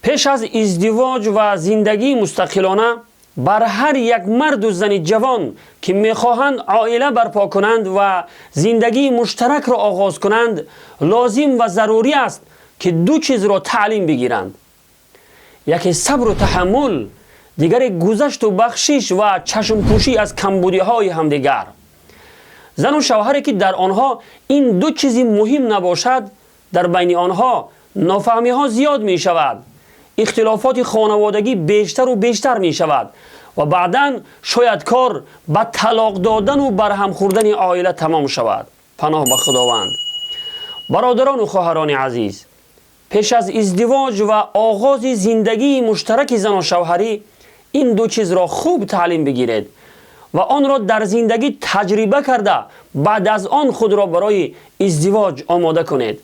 پیش از ازدواج و زندگی مستقلانه بر هر یک مرد و زن جوان که میخواهند عائله برپا کنند و زندگی مشترک را آغاز کنند لازم و ضروری است که دو چیز را تعلیم بگیرند. یکی صبر و تحمل، دیگر گذشت و بخشش و چشم پوشی از کمبودی های همدیگر. زن و شوهری که در آنها این دو چیزی مهم نباشد، در بین آنها نافهمی ها زیاد می شود، اختلافات خانوادگی بیشتر و بیشتر می شود و بعداً شاید کار به طلاق دادن و برهم خوردن عائله تمام شود. پناه به خداوند. برادران و خواهران عزیز، پیش از ازدواج و آغاز زندگی مشترک زن و شوهری این دو چیز را خوب تعلیم بگیرید و آن را در زندگی تجربه کرده بعد از آن خود را برای ازدواج آماده کنید.